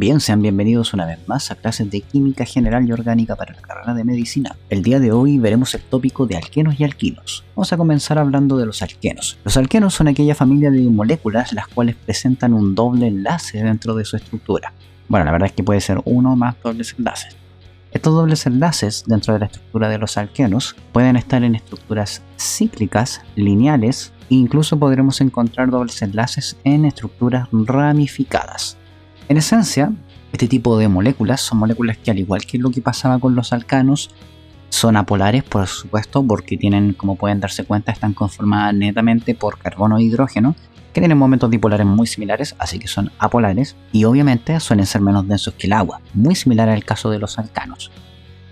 Bien, sean bienvenidos una vez más a clases de Química General y Orgánica para la carrera de Medicina. El día de hoy veremos el tópico de alquenos y alquinos. Vamos a comenzar hablando de los alquenos. Los alquenos son aquella familia de moléculas las cuales presentan un doble enlace dentro de su estructura. Bueno, la verdad es que puede ser uno o más dobles enlaces. Estos dobles enlaces dentro de la estructura de los alquenos pueden estar en estructuras cíclicas, lineales e incluso podremos encontrar dobles enlaces en estructuras ramificadas. En esencia, este tipo de moléculas son moléculas que, al igual que lo que pasaba con los alcanos, son apolares, por supuesto, porque tienen, como pueden darse cuenta, están conformadas netamente por carbono e hidrógeno, que tienen momentos dipolares muy similares, así que son apolares, y obviamente suelen ser menos densos que el agua, muy similar al caso de los alcanos.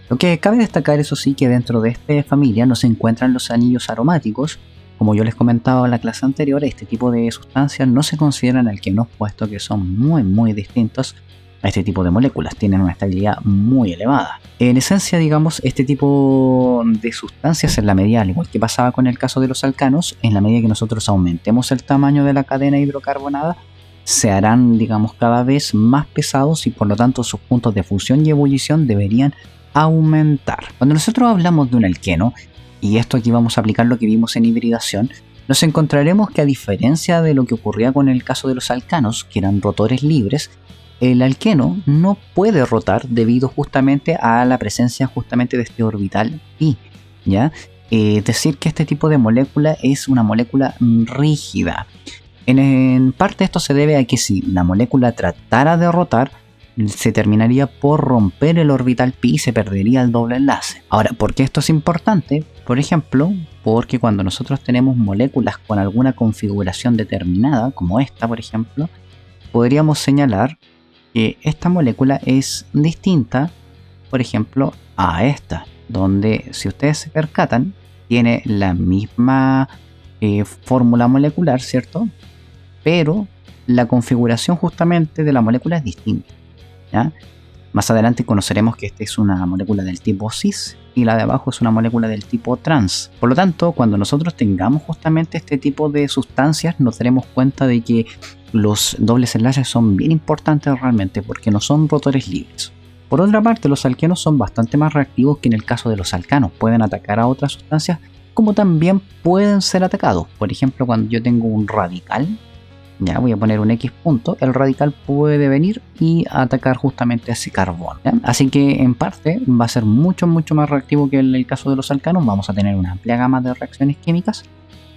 Lo que cabe destacar, eso sí, que dentro de esta familia no se encuentran los anillos aromáticos. Como yo les comentaba en la clase anterior, este tipo de sustancias no se consideran alquenos, puesto que son muy distintos a este tipo de moléculas, tienen una estabilidad muy elevada. En esencia, digamos, este tipo de sustancias, en la medida, al igual que pasaba con el caso de los alcanos, en la medida que nosotros aumentemos el tamaño de la cadena hidrocarbonada, se harán, digamos, cada vez más pesados y por lo tanto sus puntos de fusión y ebullición deberían aumentar. Cuando nosotros hablamos de un alqueno, y esto aquí vamos a aplicar lo que vimos en hibridación, nos encontraremos que, a diferencia de lo que ocurría con el caso de los alcanos, que eran rotores libres, el alqueno no puede rotar debido justamente a la presencia justamente de este orbital pi, ¿ya? Es decir, que este tipo de molécula es una molécula rígida. En parte esto se debe a que si la molécula tratara de rotar, se terminaría por romper el orbital pi y se perdería el doble enlace. Ahora, ¿por qué esto es importante? Por ejemplo, porque cuando nosotros tenemos moléculas con alguna configuración determinada, como esta por ejemplo, podríamos señalar que esta molécula es distinta, por ejemplo, a esta, donde, si ustedes se percatan, tiene la misma fórmula molecular, ¿cierto? Pero la configuración justamente de la molécula es distinta, ¿ya? Más adelante conoceremos que esta es una molécula del tipo cis y la de abajo es una molécula del tipo trans. Por lo tanto, cuando nosotros tengamos justamente este tipo de sustancias, nos daremos cuenta de que los dobles enlaces son bien importantes realmente, porque no son rotores libres. Por otra parte, los alquenos son bastante más reactivos que en el caso de los alcanos. Pueden atacar a otras sustancias, como también pueden ser atacados. Por ejemplo, cuando yo tengo un radical, ya voy a poner un X punto, el radical puede venir y atacar justamente a ese carbono, ¿ya? Así que en parte va a ser mucho más reactivo que en el caso de los alcanos. Vamos a tener una amplia gama de reacciones químicas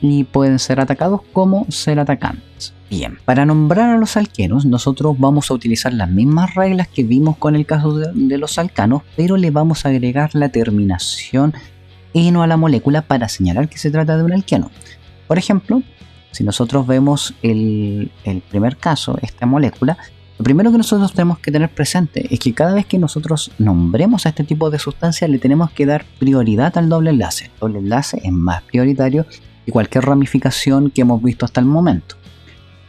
y pueden ser atacados como ser atacantes. Bien, para nombrar a los alquenos nosotros vamos a utilizar las mismas reglas que vimos con el caso de los alcanos, pero le vamos a agregar la terminación eno a la molécula para señalar que se trata de un alqueno. Por ejemplo, si nosotros vemos el primer caso, esta molécula, lo primero que nosotros tenemos que tener presente es que cada vez que nosotros nombremos a este tipo de sustancia le tenemos que dar prioridad al doble enlace. El doble enlace es más prioritario que cualquier ramificación que hemos visto hasta el momento.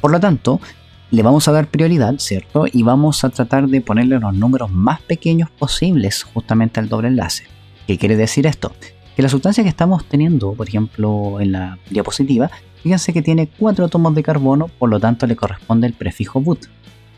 Por lo tanto, le vamos a dar prioridad, ¿cierto? Y vamos a tratar de ponerle los números más pequeños posibles justamente al doble enlace. ¿Qué quiere decir esto? Que la sustancia que estamos teniendo, por ejemplo, en la diapositiva, fíjense que tiene 4 átomos de carbono, por lo tanto le corresponde el prefijo but,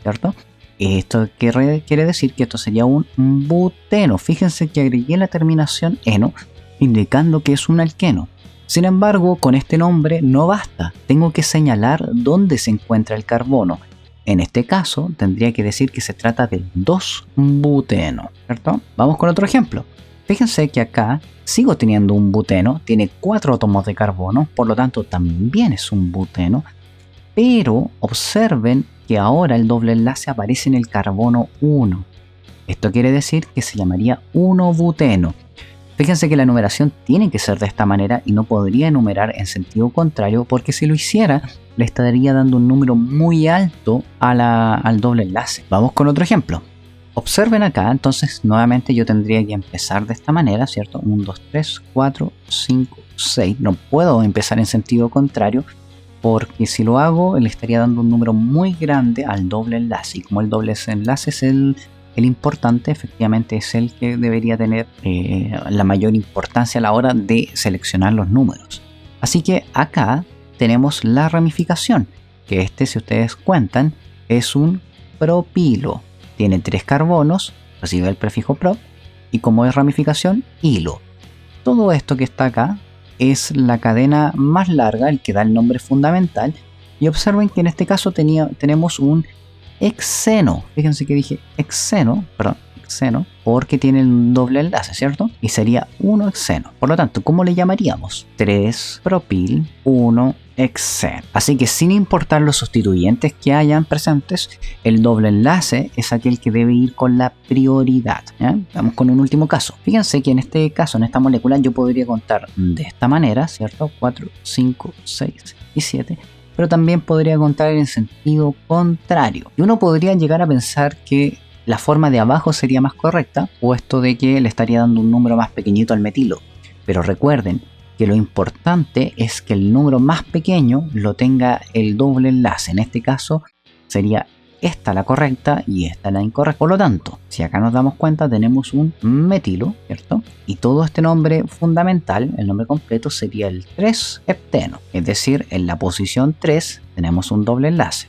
¿cierto? Esto quiere decir que esto sería un buteno. Fíjense que agregué la terminación eno, indicando que es un alqueno. Sin embargo, con este nombre no basta, tengo que señalar dónde se encuentra el carbono. En este caso, tendría que decir que se trata del 2-buteno, ¿cierto? Vamos con otro ejemplo. Fíjense que acá sigo teniendo un buteno, tiene 4 átomos de carbono, por lo tanto también es un buteno, pero observen que ahora el doble enlace aparece en el carbono 1. Esto quiere decir que se llamaría 1-buteno. Fíjense que la numeración tiene que ser de esta manera y no podría enumerar en sentido contrario, porque si lo hiciera le estaría dando un número muy alto al doble enlace. Vamos con otro ejemplo. Observen acá, entonces nuevamente yo tendría que empezar de esta manera, ¿cierto? 1, 2, 3, 4, 5, 6. No puedo empezar en sentido contrario, porque si lo hago le estaría dando un número muy grande al doble enlace. Y como el doble enlace es el importante, efectivamente es el que debería tener la mayor importancia a la hora de seleccionar los números. Así que acá tenemos la ramificación, que si ustedes cuentan, es un propilo. tiene 3 carbonos, recibe el prefijo prop, y como es ramificación, hilo. Todo esto que está acá es la cadena más larga, el que da el nombre fundamental, y observen que en este caso tenemos un hexeno. Fíjense que dije hexeno, porque tiene un doble enlace, ¿cierto? Y sería 1 hexeno. Por lo tanto, ¿cómo le llamaríamos? 3 propil, 1 hexeno. Así que sin importar los sustituyentes que hayan presentes, el doble enlace es aquel que debe ir con la prioridad, ¿ya? Vamos con un último caso. Fíjense que en este caso, en esta molécula, yo podría contar de esta manera, ¿cierto? 4, 5, 6 y 7. Pero también podría contar en sentido contrario. Y uno podría llegar a pensar que la forma de abajo sería más correcta, puesto de que le estaría dando un número más pequeñito al metilo. Pero recuerden que lo importante es que el número más pequeño lo tenga el doble enlace. En este caso sería esta la correcta y esta la incorrecta. Por lo tanto, si acá nos damos cuenta, tenemos un metilo, ¿cierto? Y todo este nombre fundamental, el nombre completo, sería el 3-hepteno. Es decir, en la posición 3 tenemos un doble enlace.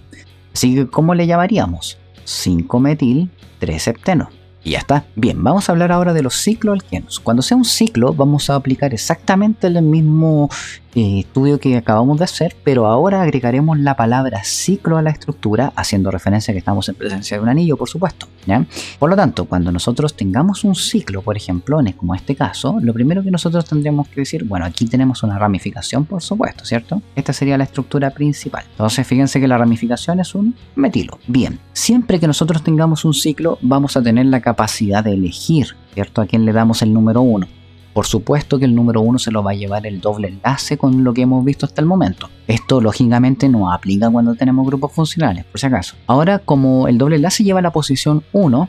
Así que, ¿cómo le llamaríamos? 5-metil 3-hepteno. Y ya está. Bien, vamos a hablar ahora de los cicloalquenos. Cuando sea un ciclo, vamos a aplicar exactamente el mismo estudio que acabamos de hacer, pero ahora agregaremos la palabra ciclo a la estructura, haciendo referencia a que estamos en presencia de un anillo, por supuesto, ¿ya? Por lo tanto, cuando nosotros tengamos un ciclo, por ejemplo, como este caso, lo primero que nosotros tendríamos que decir, bueno, aquí tenemos una ramificación, por supuesto, ¿cierto? Esta sería la estructura principal. Entonces, fíjense que la ramificación es un metilo. Bien, siempre que nosotros tengamos un ciclo, vamos a tener la capacidad de elegir, ¿cierto? A quién le damos el número 1. Por supuesto que el número 1 se lo va a llevar el doble enlace con lo que hemos visto hasta el momento. Esto lógicamente no aplica cuando tenemos grupos funcionales, por si acaso. Ahora, como el doble enlace lleva la posición 1,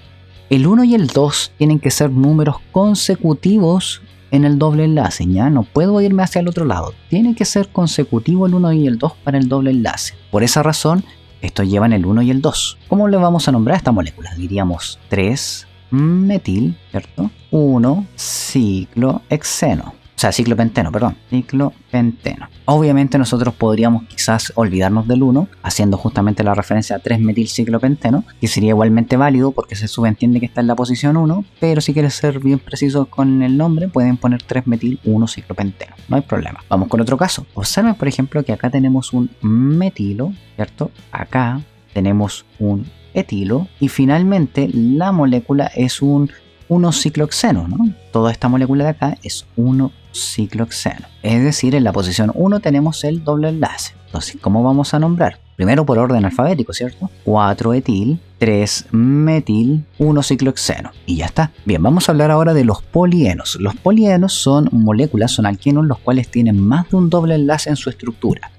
el 1 y el 2 tienen que ser números consecutivos en el doble enlace, ¿ya? No puedo irme hacia el otro lado. Tiene que ser consecutivo el 1 y el 2 para el doble enlace. Por esa razón, estos llevan el 1 y el 2. ¿Cómo le vamos a nombrar a esta molécula? Diríamos 3-metil, ¿cierto? 1 ciclohexeno. O sea, ciclopenteno, perdón. Ciclopenteno. Obviamente nosotros podríamos quizás olvidarnos del 1, haciendo justamente la referencia a 3-metilciclopenteno, que sería igualmente válido porque se subentiende que está en la posición 1, pero si quieres ser bien precisos con el nombre, pueden poner 3-metil-1-ciclopenteno. No hay problema. Vamos con otro caso. Observen, por ejemplo, que acá tenemos un metilo, ¿cierto? Acá tenemos un etilo y finalmente la molécula es un 1-ciclohexeno, ¿no? Toda esta molécula de acá es 1-ciclohexeno. Es decir, en la posición 1 tenemos el doble enlace. Entonces, ¿cómo vamos a nombrar? Primero por orden alfabético, ¿cierto? 4-etil, 3-metil, 1-ciclohexeno. Y ya está. Bien, vamos a hablar ahora de los polienos. Los polienos son moléculas, son alquenos, los cuales tienen más de un doble enlace en su estructura.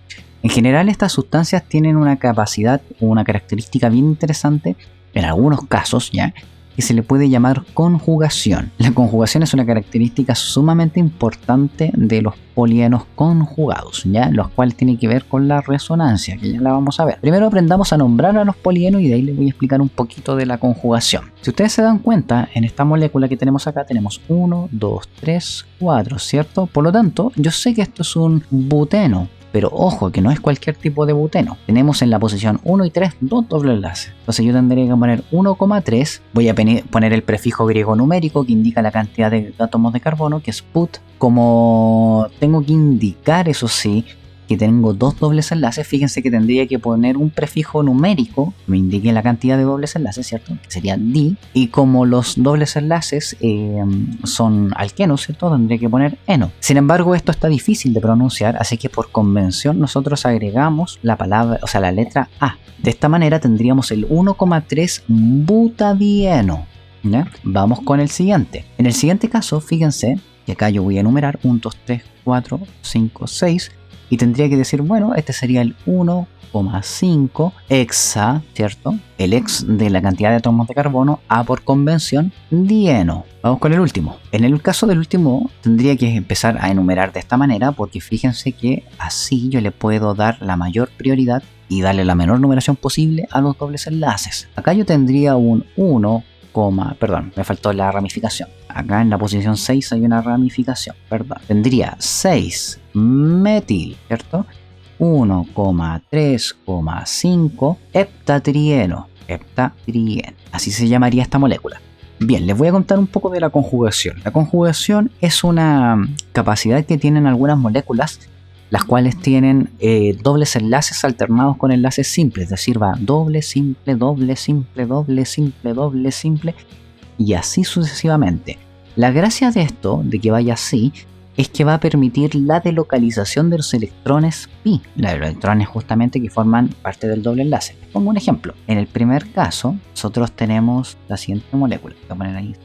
En general, estas sustancias tienen una capacidad o una característica bien interesante, en algunos casos, ¿ya?, que se le puede llamar conjugación. La conjugación es una característica sumamente importante de los polienos conjugados, ¿ya?, los cuales tienen que ver con la resonancia, que ya la vamos a ver. Primero aprendamos a nombrar a los polienos y de ahí les voy a explicar un poquito de la conjugación. Si ustedes se dan cuenta, en esta molécula que tenemos acá tenemos 1, 2, 3, 4, ¿cierto? Por lo tanto, yo sé que esto es un buteno. Pero ojo, que no es cualquier tipo de buteno. Tenemos en la posición 1 y 3 dos doble enlaces. Entonces yo tendría que poner 1,3. Voy a poner el prefijo griego numérico que indica la cantidad de átomos de carbono, que es put. Como tengo que indicar, eso sí, que tengo dos dobles enlaces, fíjense que tendría que poner un prefijo numérico que me indique la cantidad de dobles enlaces, ¿cierto? Que sería di. Y como los dobles enlaces son alquenos, ¿cierto? Tendría que poner eno. Sin embargo, esto está difícil de pronunciar, así que por convención nosotros agregamos la palabra, o sea, la letra A. De esta manera tendríamos el 1,3 butadieno, ¿ya? Vamos con el siguiente. En el siguiente caso, fíjense que acá yo voy a enumerar 1, 2, 3, 4, 5, 6. Y tendría que decir, bueno, este sería el 1,5 hexa, ¿cierto? El ex de la cantidad de átomos de carbono, A por convención, dieno. Vamos con el último. En el caso del último, tendría que empezar a enumerar de esta manera, porque fíjense que así yo le puedo dar la mayor prioridad y darle la menor numeración posible a los dobles enlaces. Acá yo tendría un 1, perdón, me faltó la ramificación. Acá en la posición 6 hay una ramificación, perdón. Tendría 6 metil, ¿cierto? 1,3,5 heptatrieno. heptatrieno. Así se llamaría esta molécula. Bien, les voy a contar un poco de la conjugación. La conjugación es una capacidad que tienen algunas moléculas, las cuales tienen dobles enlaces alternados con enlaces simples, es decir, va doble, simple, doble, simple, doble, simple, doble, simple, y así sucesivamente. La gracia de esto, de que vaya así, es que va a permitir la delocalización de los electrones pi, los electrones justamente que forman parte del doble enlace. Les pongo un ejemplo. En el primer caso, nosotros tenemos la siguiente molécula. Voy a poner ahí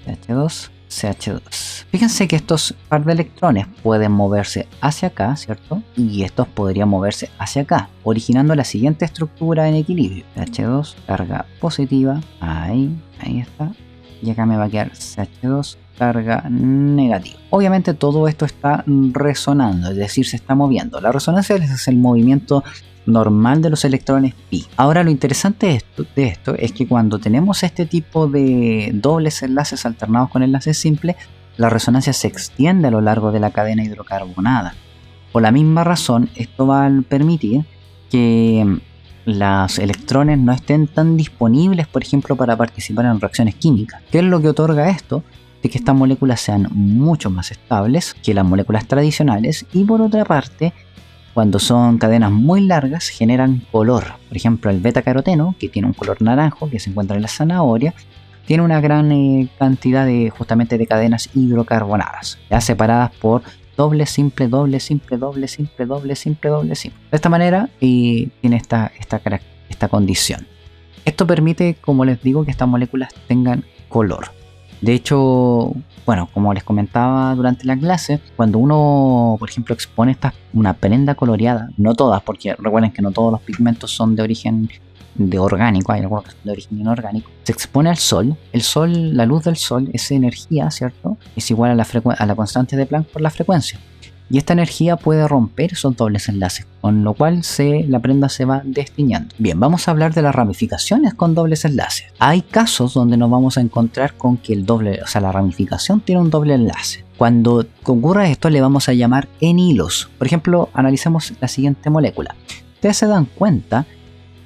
CH2, CH2. Fíjense que estos par de electrones pueden moverse hacia acá, ¿cierto? Y estos podrían moverse hacia acá, originando la siguiente estructura en equilibrio. CH2, carga positiva, ahí está. Y acá me va a quedar CH2, carga negativa. Obviamente todo esto está resonando, es decir, se está moviendo. La resonancia es el movimiento normal de los electrones pi. Ahora lo interesante de esto es que cuando tenemos este tipo de dobles enlaces alternados con enlaces simples, la resonancia se extiende a lo largo de la cadena hidrocarbonada. Por la misma razón, esto va a permitir que los electrones no estén tan disponibles, por ejemplo, para participar en reacciones químicas. ¿Qué es lo que otorga esto? De que estas moléculas sean mucho más estables que las moléculas tradicionales, y por otra parte, cuando son cadenas muy largas generan color. Por ejemplo, el beta-caroteno, que tiene un color naranjo que se encuentra en la zanahoria, tiene una gran cantidad de justamente de cadenas hidrocarbonadas, ya separadas por doble, simple, doble, simple, doble, simple, doble, simple, doble, simple. De esta manera tiene esta condición. Esto permite, como les digo, que estas moléculas tengan color. De hecho, bueno, como les comentaba durante la clase, cuando uno, por ejemplo, expone una prenda coloreada, no todas, porque recuerden que no todos los pigmentos son de origen orgánico, hay algunos que son de origen inorgánico, se expone al sol. El sol, la luz del sol, es energía, ¿cierto? Es igual a la constante de Planck por la frecuencia. Y esta energía puede romper esos dobles enlaces, con lo cual la prenda se va destiñando. Bien, vamos a hablar de las ramificaciones con dobles enlaces. Hay casos donde nos vamos a encontrar con que la ramificación tiene un doble enlace. Cuando ocurra esto le vamos a llamar en hilos. Por ejemplo, analicemos la siguiente molécula. Ustedes se dan cuenta,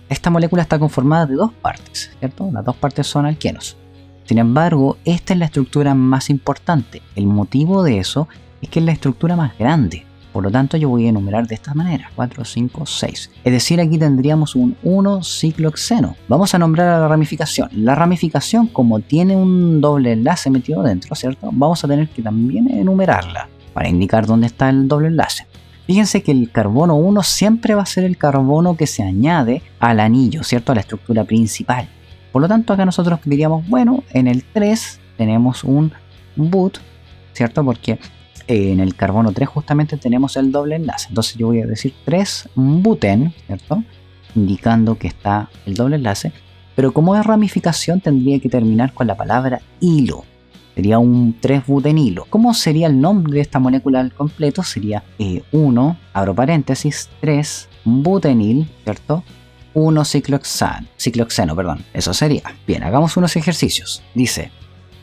esta molécula está conformada de dos partes, ¿cierto? Las dos partes son alquenos. Sin embargo, esta es la estructura más importante. El motivo de eso es que es la estructura más grande. Por lo tanto, yo voy a enumerar de esta manera: 4, 5, 6. Es decir, aquí tendríamos un 1-ciclohexeno. Vamos a nombrar a la ramificación. La ramificación, como tiene un doble enlace metido dentro, ¿cierto? Vamos a tener que también enumerarla para indicar dónde está el doble enlace. Fíjense que el carbono 1 siempre va a ser el carbono que se añade al anillo, ¿cierto? A la estructura principal. Por lo tanto, acá nosotros diríamos, bueno, en el 3 tenemos un but, ¿cierto? Porque en el carbono 3 justamente tenemos el doble enlace. Entonces yo voy a decir 3-buten, ¿cierto? Indicando que está el doble enlace. Pero como es ramificación tendría que terminar con la palabra hilo. Sería un 3-butenilo. ¿Cómo sería el nombre de esta molécula al completo? Sería 1, abro paréntesis, 3-butenil, ¿cierto? 1-ciclohexeno, perdón. Eso sería. Bien, hagamos unos ejercicios. Dice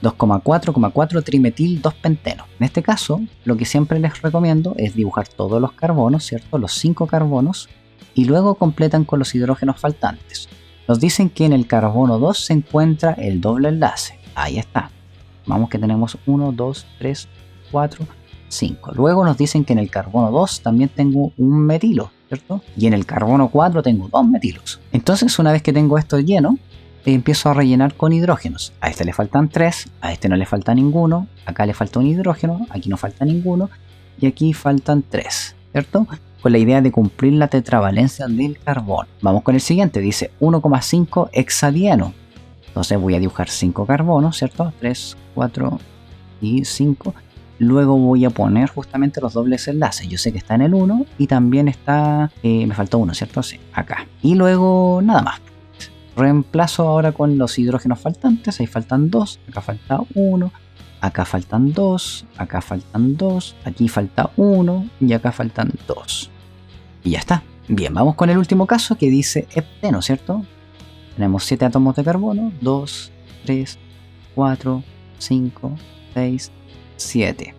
2,4,4 trimetil 2-penteno. En este caso, lo que siempre les recomiendo es dibujar todos los carbonos, ¿cierto? Los 5 carbonos, y luego completan con los hidrógenos faltantes. Nos dicen que en el carbono 2 se encuentra el doble enlace. Ahí está. Vamos que tenemos 1, 2, 3, 4, 5. Luego nos dicen que en el carbono 2 también tengo un metilo, ¿cierto? Y en el carbono 4 tengo 2 metilos. Entonces, una vez que tengo esto lleno, empiezo a rellenar con hidrógenos. A este le faltan 3, a este no le falta ninguno, acá le falta un hidrógeno, aquí no falta ninguno, y aquí faltan 3, ¿cierto? Con la idea de cumplir la tetravalencia del carbono. Vamos con el siguiente, dice 1,5 hexadieno. Entonces voy a dibujar 5 carbonos, ¿cierto? 3, 4 y 5. Luego voy a poner justamente los dobles enlaces. Yo sé que está en el 1 y también está, me faltó uno, ¿cierto? Sí, acá. Y luego nada más. Reemplazo ahora con los hidrógenos faltantes. Ahí faltan 2, acá falta 1, acá faltan 2, acá faltan 2, aquí falta 1 y acá faltan 2. Y ya está. Bien, vamos con el último caso que dice hepteno, ¿cierto? Tenemos 7 átomos de carbono, 2, 3, 4, 5, 6, 7.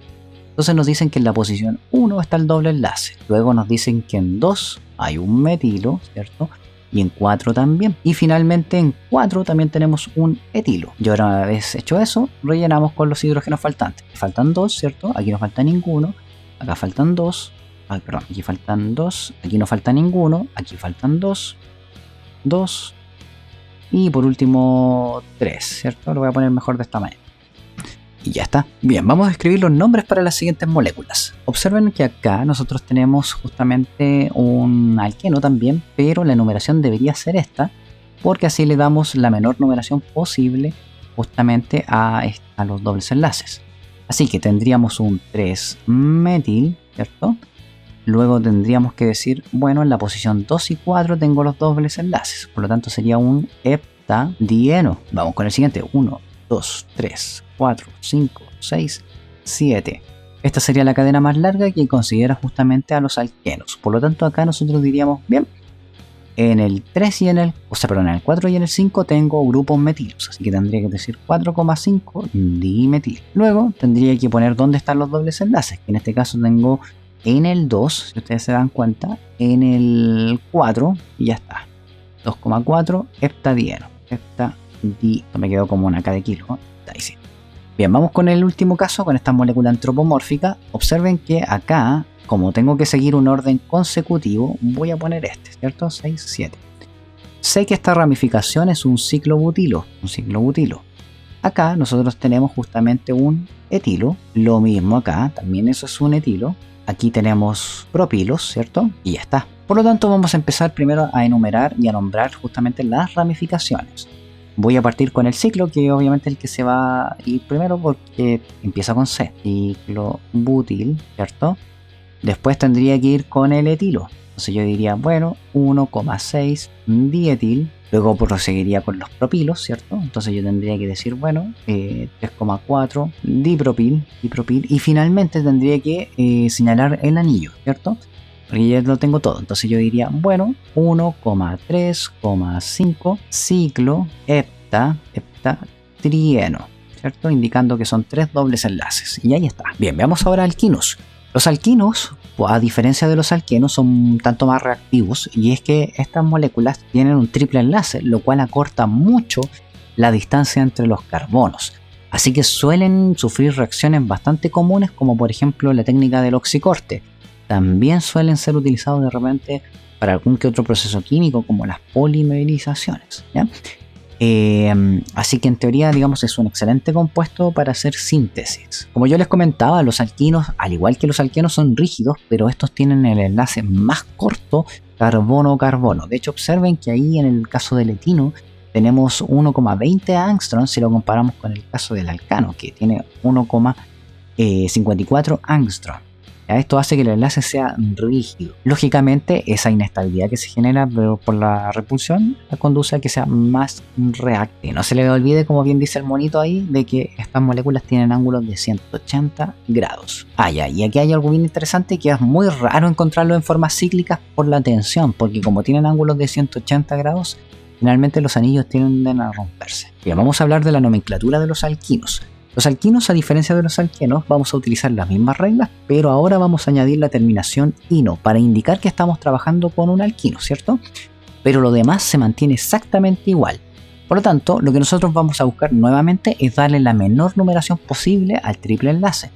Entonces nos dicen que en la posición 1 está el doble enlace. Luego nos dicen que en 2 hay un metilo, ¿cierto? y en 4 también. Y finalmente en 4 también tenemos un etilo. Y ahora una vez hecho eso, rellenamos con los hidrógenos faltantes. Faltan 2, ¿cierto? Aquí no falta ninguno. Acá faltan 2. Ay, perdón, aquí faltan 2. Aquí no falta ninguno. Aquí faltan 2. 2. Y por último 3, ¿cierto? Lo voy a poner mejor de esta manera. Y ya está. Bien, vamos a escribir los nombres para las siguientes moléculas. Observen que acá nosotros tenemos justamente un alqueno también, pero la numeración debería ser esta, porque así le damos la menor numeración posible justamente a los dobles enlaces. Así que tendríamos un 3-metil, ¿cierto? Luego tendríamos que decir, bueno, en la posición 2 y 4 tengo los dobles enlaces, por lo tanto sería un heptadieno. Vamos con el siguiente, 1, 2, 3, 4, 5, 6, 7. Esta sería la cadena más larga que considera justamente a los alquenos. Por lo tanto, acá nosotros diríamos, bien, en el 3 y en el 4 y en el 5 tengo grupos metilos, así que tendría que decir 4,5 dimetil. Luego tendría que poner dónde están los dobles enlaces, que en este caso tengo en el 2, si ustedes se dan cuenta, en el 4 y ya está. 2,4 heptadieno. Me quedó como una K de kilo, ¿no? Ahí sí. Bien, vamos con el último caso, con esta molécula antropomórfica. Observen que acá, como tengo que seguir un orden consecutivo, voy a poner este, ¿cierto? 6, 7. Sé que esta ramificación es un ciclobutilo. Acá nosotros tenemos justamente un etilo. Lo mismo acá, también eso es un etilo. Aquí tenemos propilos, ¿cierto? Y ya está. Por lo tanto, vamos a empezar primero a enumerar y a nombrar justamente las ramificaciones. Voy a partir con el ciclo, que obviamente es el que se va a ir primero porque empieza con C. Ciclobutil, ¿cierto? Después tendría que ir con el etilo. Entonces yo diría, bueno, 1,6 dietil. Luego proseguiría con los propilos, ¿cierto? Entonces yo tendría que decir, bueno, 3,4 dipropil. Y finalmente tendría que señalar el anillo, ¿cierto? Porque ya lo tengo todo. Entonces yo diría, bueno, 1,3,5 ciclo heptatrieno, ¿cierto? Indicando que son 3 dobles enlaces. Y ahí está. Bien, veamos ahora alquinos. Los alquinos, a diferencia de los alquenos, son un tanto más reactivos, y es que estas moléculas tienen un triple enlace, lo cual acorta mucho la distancia entre los carbonos. Así que suelen sufrir reacciones bastante comunes, como por ejemplo la técnica del oxicorte. También suelen ser utilizados de repente para algún que otro proceso químico, como las polimerizaciones, ¿ya? Así que en teoría, digamos, es un excelente compuesto para hacer síntesis. Como yo les comentaba, los alquinos, al igual que los alquenos, son rígidos, pero estos tienen el enlace más corto carbono-carbono. De hecho, observen que ahí en el caso del etino tenemos 1,20 angstroms si lo comparamos con el caso del alcano, que tiene 1,54 angstroms. Esto hace que el enlace sea rígido. Lógicamente, esa inestabilidad que se genera por la repulsión conduce a que sea más reactivo. No se le olvide, como bien dice el monito ahí, de que estas moléculas tienen ángulos de 180 grados. Ya, y aquí hay algo bien interesante, que es muy raro encontrarlo en formas cíclicas por la tensión, porque como tienen ángulos de 180 grados, finalmente los anillos tienden a romperse. Bien, vamos a hablar de la nomenclatura de los alquinos. Los alquinos, a diferencia de los alquenos, vamos a utilizar las mismas reglas, pero ahora vamos a añadir la terminación ino para indicar que estamos trabajando con un alquino, ¿cierto? Pero lo demás se mantiene exactamente igual. Por lo tanto, lo que nosotros vamos a buscar nuevamente es darle la menor numeración posible al triple enlace.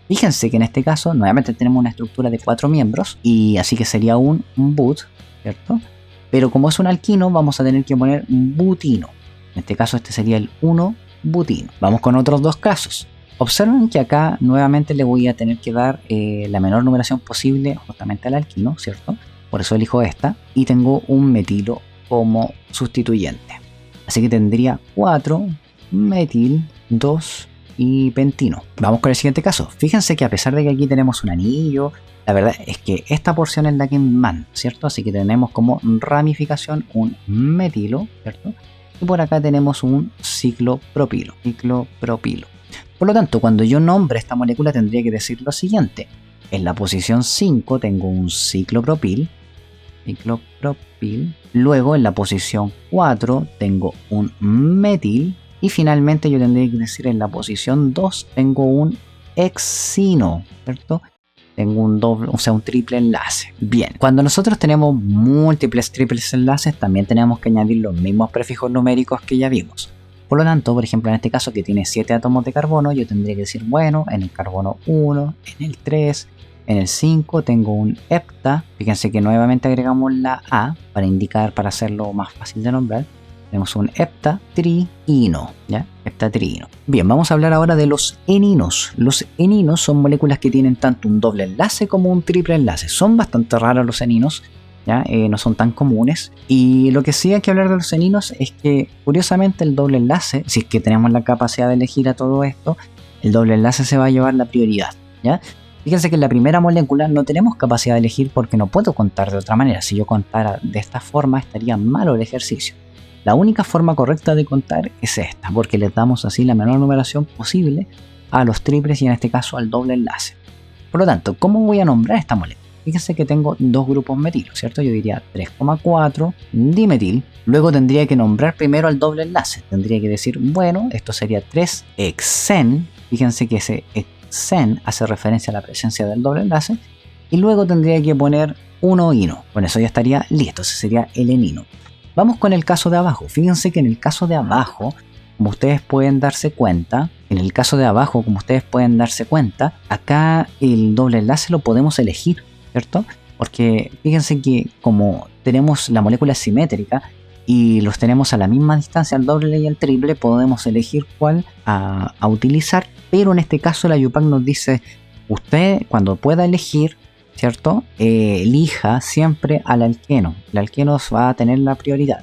Fíjense que en este caso, nuevamente tenemos una estructura de 4 miembros, y así que sería un but, ¿cierto? Pero como es un alquino, vamos a tener que poner butino. En este caso, este sería el 1-butino. Vamos con otros dos casos. Observen que acá nuevamente le voy a tener que dar la menor numeración posible justamente al alquino, ¿cierto? Por eso elijo esta. Y tengo un metilo como sustituyente. Así que tendría 4 metil, 2 y pentino. Vamos con el siguiente caso. Fíjense que a pesar de que aquí tenemos un anillo, la verdad es que esta porción es la que manda, ¿cierto? Así que tenemos como ramificación un metilo, ¿cierto? Y por acá tenemos un ciclopropilo. Por lo tanto, cuando yo nombre esta molécula tendría que decir lo siguiente. En la posición 5 tengo un ciclopropil. Luego en la posición 4 tengo un metil. Y finalmente yo tendría que decir en la posición 2 tengo un hexino, ¿cierto? tengo un doble, o sea, un triple enlace. Bien, cuando nosotros tenemos múltiples triples enlaces, también tenemos que añadir los mismos prefijos numéricos que ya vimos. Por lo tanto, por ejemplo, en este caso que tiene 7 átomos de carbono, yo tendría que decir, bueno, en el carbono 1, en el 3, en el 5 tengo un hepta. Fíjense que nuevamente agregamos la A para indicar, para hacerlo más fácil de nombrar. Tenemos un heptatriino, ¿ya? Heptatriino. Bien, vamos a hablar ahora de los eninos. Los eninos son moléculas que tienen tanto un doble enlace como un triple enlace. Son bastante raros los eninos, ¿ya? No son tan comunes. Y lo que sí hay que hablar de los eninos es que, curiosamente, el doble enlace, si es que tenemos la capacidad de elegir a todo esto, el doble enlace se va a llevar la prioridad, ¿ya? Fíjense que en la primera molécula no tenemos capacidad de elegir porque no puedo contar de otra manera. Si yo contara de esta forma, estaría malo el ejercicio. La única forma correcta de contar es esta, porque les damos así la menor numeración posible a los triples y en este caso al doble enlace. Por lo tanto, ¿cómo voy a nombrar esta molécula? Fíjense que tengo dos grupos metilos, ¿cierto? Yo diría 3,4 dimetil. Luego tendría que nombrar primero al doble enlace. Tendría que decir, bueno, esto sería 3-hexen. Fíjense que ese hexen hace referencia a la presencia del doble enlace. Y luego tendría que poner 1-ino. Con eso ya estaría listo, ese sería el enino. Vamos con el caso de abajo. Fíjense que en el caso de abajo, como ustedes pueden darse cuenta, acá el doble enlace lo podemos elegir, ¿cierto? Porque fíjense que como tenemos la molécula simétrica y los tenemos a la misma distancia, al doble y al triple, podemos elegir cuál a utilizar, pero en este caso la IUPAC nos dice, usted cuando pueda elegir, ¿cierto? Elija siempre al alqueno. El alqueno va a tener la prioridad.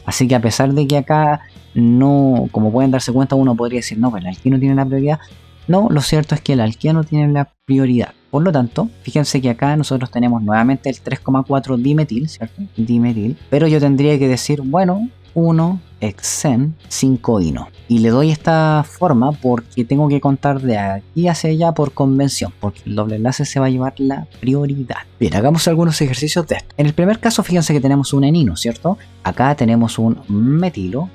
Así que a pesar de que acá no, como pueden darse cuenta, uno podría decir, no, pues el alqueno tiene la prioridad. No, lo cierto es que el alqueno tiene la prioridad. Por lo tanto, fíjense que acá nosotros tenemos nuevamente el 3,4 dimetil, ¿cierto? Dimetil. Pero yo tendría que decir, bueno, 1-hexen 5-ino. Y le doy esta forma porque tengo que contar de aquí hacia allá por convención, porque el doble enlace se va a llevar la prioridad. Bien, hagamos algunos ejercicios de esto. En el primer caso, fíjense que tenemos un enino, ¿cierto? Acá tenemos un metilo,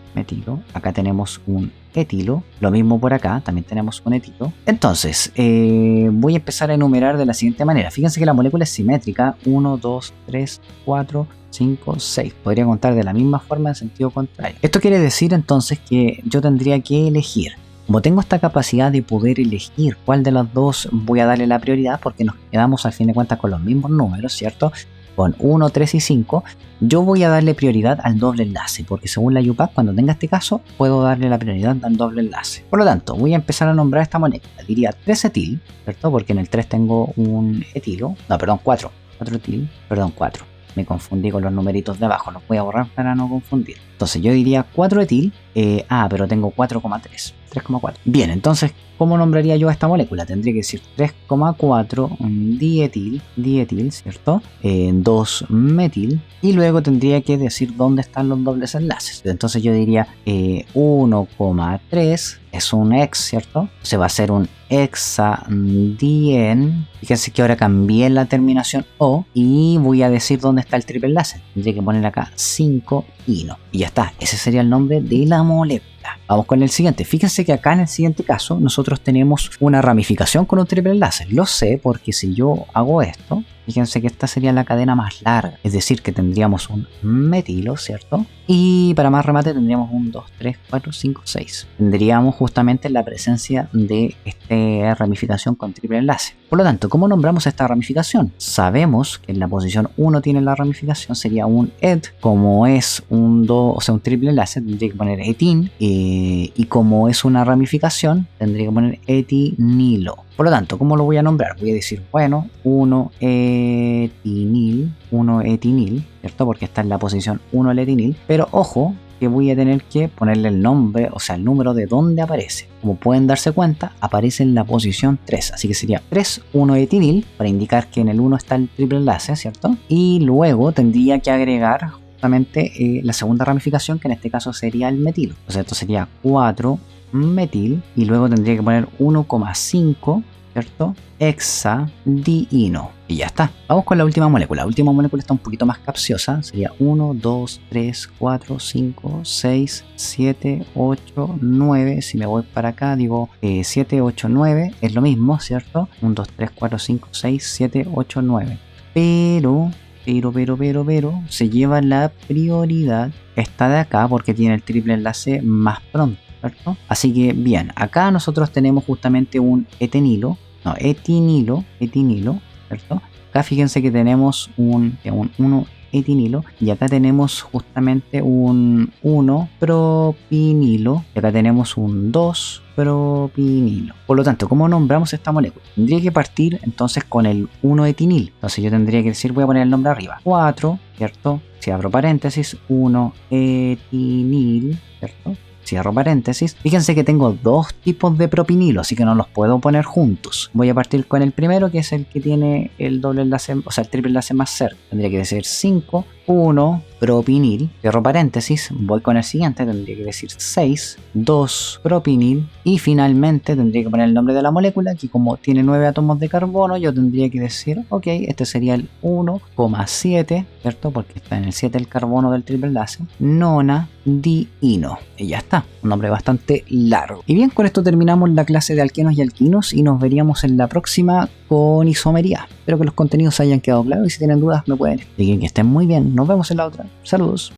acá tenemos un etilo, lo mismo por acá, también tenemos un etilo. Entonces, voy a empezar a enumerar de la siguiente manera. Fíjense que la molécula es simétrica, 1, 2, 3, 4, 5, 6. Podría contar de la misma forma en sentido contrario. Esto quiere decir entonces que yo tendría que elegir. Como tengo esta capacidad de poder elegir cuál de los dos voy a darle la prioridad, porque nos quedamos al fin de cuentas con los mismos números, ¿cierto? Con 1, 3 y 5, yo voy a darle prioridad al doble enlace, porque según la IUPAC, cuando tenga este caso, puedo darle la prioridad al doble enlace. Por lo tanto, voy a empezar a nombrar esta molécula. Diría 3-etil, ¿cierto? Porque en el 3 tengo un etilo. No, perdón, 4. 4-etil, perdón, 4. Me confundí con los numeritos de abajo, los voy a borrar para no confundir. Entonces yo diría 4-etil, pero tengo 4,3, 3,4. Bien, entonces, ¿cómo nombraría yo a esta molécula? Tendría que decir 3,4 dietil, ¿cierto? 2-metil, y luego tendría que decir dónde están los dobles enlaces. Entonces yo diría 1,3 es un hex, ¿cierto? Se va a hacer un hexadien. Fíjense que ahora cambié la terminación O y voy a decir dónde está el triple enlace. Tendría que poner acá 5-ino. Y ya está, ese sería el nombre de la molécula. Vamos con el siguiente. Fíjense que acá en el siguiente caso nosotros tenemos una ramificación con un triple enlace. Lo sé porque si yo hago esto, fíjense que esta sería la cadena más larga. Es decir, que tendríamos un metilo, ¿cierto? Y para más remate tendríamos un 2, 3, 4, 5, 6. Tendríamos justamente la presencia de esta ramificación con triple enlace. Por lo tanto, ¿cómo nombramos esta ramificación? Sabemos que en la posición 1 tiene la ramificación, sería un et. Como es un un triple enlace, tendría que poner etin. Y como es una ramificación, tendría que poner etinilo. Por lo tanto, ¿cómo lo voy a nombrar? Voy a decir, bueno, 1-etinil, ¿cierto? Porque está en la posición 1 el etinil. Pero ojo, que voy a tener que ponerle el nombre, o sea, el número de donde aparece. Como pueden darse cuenta, aparece en la posición 3. Así que sería 3,1-etinil, para indicar que en el 1 está el triple enlace, ¿cierto? Y luego tendría que agregar justamente la segunda ramificación, que en este caso sería el metilo. Entonces esto sería 4-metil, y luego tendría que poner 1,5 ¿cierto? Hexadiino. Y ya está. Vamos con la última molécula. La última molécula está un poquito más capciosa. Sería 1, 2, 3, 4, 5, 6, 7, 8, 9. Si me voy para acá, digo 7, 8, 9. Es lo mismo, ¿cierto? 1, 2, 3, 4, 5, 6, 7, 8, 9. Pero, se lleva la prioridad esta de acá porque tiene el triple enlace más pronto, ¿cierto? Así que bien, acá nosotros tenemos justamente un etinilo, ¿cierto? Acá fíjense que tenemos un 1 etinilo y acá tenemos justamente un 1 propinilo y acá tenemos un 2 propinilo. Por lo tanto, ¿cómo nombramos esta molécula? Tendría que partir entonces con el 1 etinil. Entonces yo tendría que decir, voy a poner el nombre arriba. 4, ¿cierto? Si abro paréntesis, 1 etinil, ¿cierto? Cierro paréntesis. Fíjense que tengo dos tipos de propinilo, así que no los puedo poner juntos. Voy a partir con el primero, que es el que tiene el doble enlace, o sea, el triple enlace más cerca. Tendría que decir 5, 1 propinil. Cierro paréntesis. Voy con el siguiente, tendría que decir 6, 2 propinil. Y finalmente tendría que poner el nombre de la molécula, que como tiene 9 átomos de carbono, yo tendría que decir, ok, este sería el 1,7, ¿cierto? Porque está en el 7 el carbono del triple enlace. Nonadiino. Y ya está. Un nombre bastante largo. Y bien, con esto terminamos la clase de alquenos y alquinos y nos veríamos en la próxima con isomería. Espero que los contenidos hayan quedado claros y si tienen dudas me pueden escribir. Que estén muy bien. Nos vemos en la otra. Saludos.